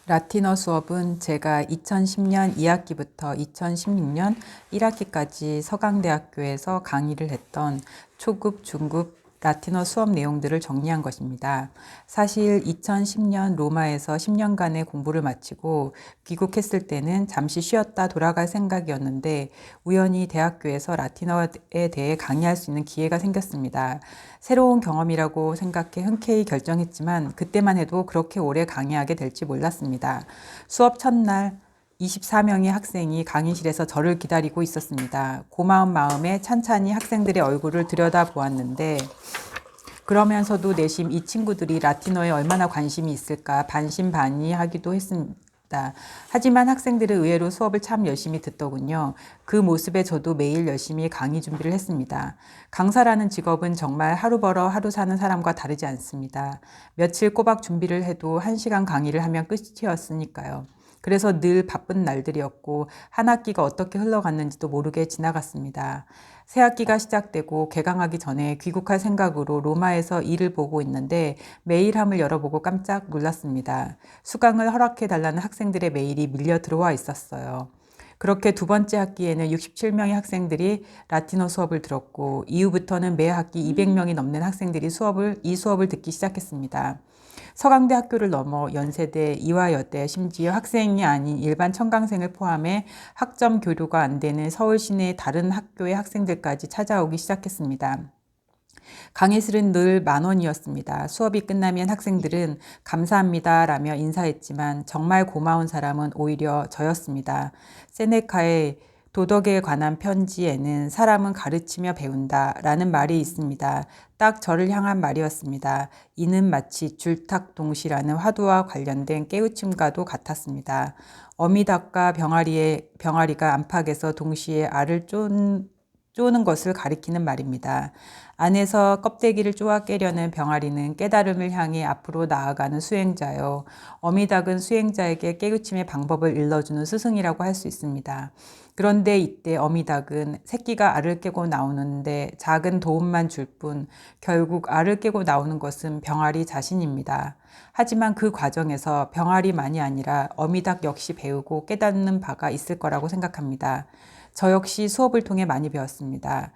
라틴어 수업은 제가 2010년 2학기부터 2016년 1학기까지 서강대학교에서 강의를 했던 초급, 중급 라틴어 수업 내용들을 정리한 것입니다. 사실 2010년 로마에서 10년간의 공부를 마치고 귀국했을 때는 잠시 쉬었다 돌아갈 생각이었는데 우연히 대학교에서 라틴어에 대해 강의할 수 있는 기회가 생겼습니다. 새로운 경험이라고 생각해 흔쾌히 결정했지만 그때만 해도 그렇게 오래 강의하게 될지 몰랐습니다. 수업 첫날 24명의 학생이 강의실에서 저를 기다리고 있었습니다. 고마운 마음에 찬찬히 학생들의 얼굴을 들여다보았는데 그러면서도 내심 이 친구들이 라틴어에 얼마나 관심이 있을까 반신반의하기도 했습니다. 하지만 학생들은 의외로 수업을 참 열심히 듣더군요. 그 모습에 저도 매일 열심히 강의 준비를 했습니다. 강사라는 직업은 정말 하루 벌어 하루 사는 사람과 다르지 않습니다. 며칠 꼬박 준비를 해도 1시간 강의를 하면 끝이었으니까요. 그래서 늘 바쁜 날들이었고 한 학기가 어떻게 흘러갔는지도 모르게 지나갔습니다. 새 학기가 시작되고 개강하기 전에 귀국할 생각으로 로마에서 일을 보고 있는데 메일함을 열어보고 깜짝 놀랐습니다. 수강을 허락해달라는 학생들의 메일이 밀려 들어와 있었어요. 그렇게 두 번째 학기에는 67명의 학생들이 라틴어 수업을 들었고 이후부터는 매 학기 200명이 넘는 학생들이 이 수업을 듣기 시작했습니다. 서강대 학교를 넘어 연세대, 이화여대, 심지어 학생이 아닌 일반 청강생을 포함해 학점 교류가 안 되는 서울 시내 다른 학교의 학생들까지 찾아오기 시작했습니다. 강의실은 늘 10,000원이었습니다. 수업이 끝나면 학생들은 감사합니다 라며 인사했지만 정말 고마운 사람은 오히려 저였습니다. 세네카의 도덕에 관한 편지에는 사람은 가르치며 배운다 라는 말이 있습니다. 딱 저를 향한 말이었습니다. 이는 마치 줄탁동시라는 화두와 관련된 깨우침과도 같았습니다. 어미닭과 병아리가 안팎에서 동시에 알을 쪼는 것을 가리키는 말입니다. 안에서 껍데기를 쪼아 깨려는 병아리는 깨달음을 향해 앞으로 나아가는 수행자요. 어미닭은 수행자에게 깨우침의 방법을 일러주는 스승이라고 할 수 있습니다. 그런데 이때 어미닭은 새끼가 알을 깨고 나오는데 작은 도움만 줄 뿐 결국 알을 깨고 나오는 것은 병아리 자신입니다. 하지만 그 과정에서 병아리만이 아니라 어미닭 역시 배우고 깨닫는 바가 있을 거라고 생각합니다. 저 역시 수업을 통해 많이 배웠습니다.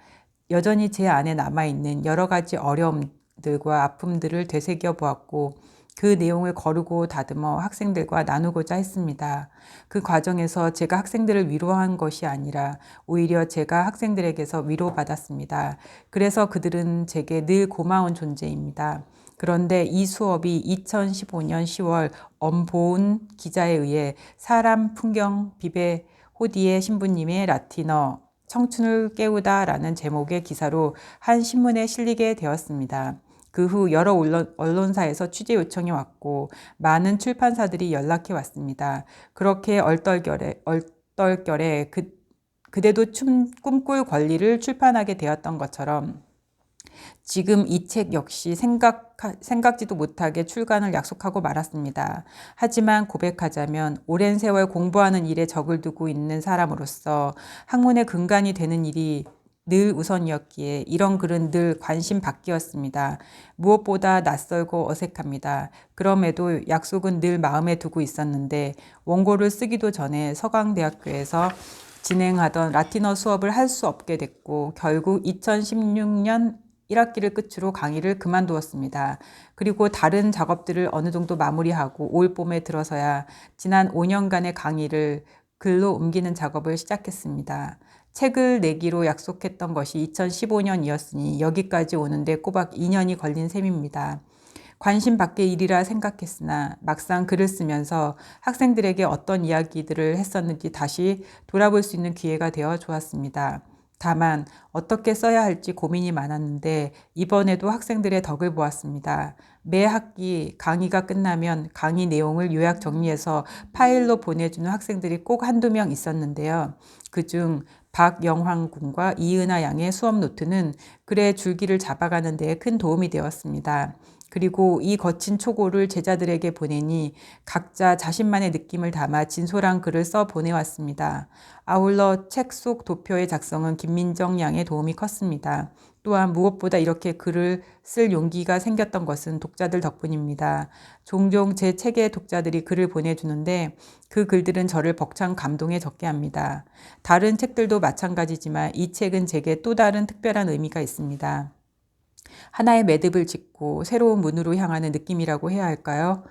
여전히 제 안에 남아있는 여러 가지 어려움들과 아픔들을 되새겨 보았고 그 내용을 거르고 다듬어 학생들과 나누고자 했습니다. 그 과정에서 제가 학생들을 위로한 것이 아니라 오히려 제가 학생들에게서 위로받았습니다. 그래서 그들은 제게 늘 고마운 존재입니다. 그런데 이 수업이 2015년 10월 엄보은 기자에 의해 사람, 풍경, 비배, 호디의 신부님의 라틴어 청춘을 깨우다 라는 제목의 기사로 한 신문에 실리게 되었습니다. 그 후 여러 언론사에서 취재 요청이 왔고 많은 출판사들이 연락해 왔습니다. 그렇게 얼떨결에 그대도 꿈꿀 권리를 출판하게 되었던 것처럼 지금 이 책 역시 생각지도 못하게 출간을 약속하고 말았습니다. 하지만 고백하자면 오랜 세월 공부하는 일에 적을 두고 있는 사람으로서 학문의 근간이 되는 일이 늘 우선이었기에 이런 글은 늘 관심 밖이었습니다. 무엇보다 낯설고 어색합니다. 그럼에도 약속은 늘 마음에 두고 있었는데 원고를 쓰기도 전에 서강대학교에서 진행하던 라틴어 수업을 할 수 없게 됐고 결국 2016년 1학기를 끝으로 강의를 그만두었습니다. 그리고 다른 작업들을 어느 정도 마무리하고 올 봄에 들어서야 지난 5년간의 강의를 글로 옮기는 작업을 시작했습니다. 책을 내기로 약속했던 것이 2015년이었으니 여기까지 오는데 꼬박 2년이 걸린 셈입니다. 관심 밖의 일이라 생각했으나 막상 글을 쓰면서 학생들에게 어떤 이야기들을 했었는지 다시 돌아볼 수 있는 기회가 되어 좋았습니다. 다만 어떻게 써야 할지 고민이 많았는데 이번에도 학생들의 덕을 보았습니다. 매 학기 강의가 끝나면 강의 내용을 요약 정리해서 파일로 보내주는 학생들이 꼭 한두 명 있었는데요. 그중 박영황 군과 이은하 양의 수업 노트는 글의 줄기를 잡아가는 데 큰 도움이 되었습니다. 그리고 이 거친 초고를 제자들에게 보내니 각자 자신만의 느낌을 담아 진솔한 글을 써 보내왔습니다. 아울러 책 속 도표의 작성은 김민정 양의 도움이 컸습니다. 또한 무엇보다 이렇게 글을 쓸 용기가 생겼던 것은 독자들 덕분입니다. 종종 제 책에 독자들이 글을 보내주는데 그 글들은 저를 벅찬 감동에 적게 합니다. 다른 책들도 마찬가지지만 이 책은 제게 또 다른 특별한 의미가 있습니다. 하나의 매듭을 짓고 새로운 문으로 향하는 느낌이라고 해야 할까요?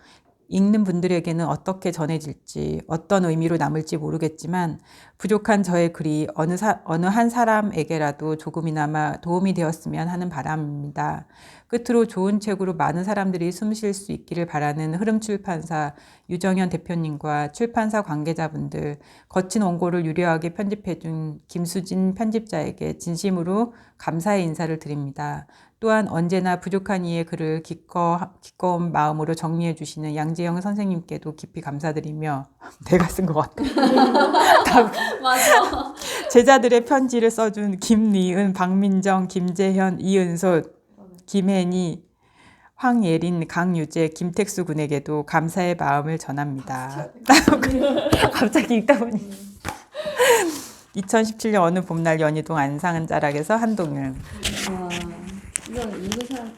읽는 분들에게는 어떻게 전해질지, 어떤 의미로 남을지 모르겠지만 부족한 저의 글이 어느 한 사람에게라도 조금이나마 도움이 되었으면 하는 바람입니다. 끝으로 좋은 책으로 많은 사람들이 숨 쉴 수 있기를 바라는 흐름출판사 유정현 대표님과 출판사 관계자분들, 거친 원고를 유려하게 편집해준 김수진 편집자에게 진심으로 감사의 인사를 드립니다. 또한 언제나 부족한 이의 글을 기꺼운 마음으로 정리해 주시는 양재영 선생님께도 깊이 감사드리며 내가 쓴 것 같아. 맞아. 제자들의 편지를 써준 김리은, 박민정, 김재현, 이은솔, 김혜니, 황예린, 강유재, 김택수 군에게도 감사의 마음을 전합니다. 갑자기 읽다 보니 2017년 어느 봄날 연희동 안상은 자락에서 한동일. 와, 이건 읽는 사람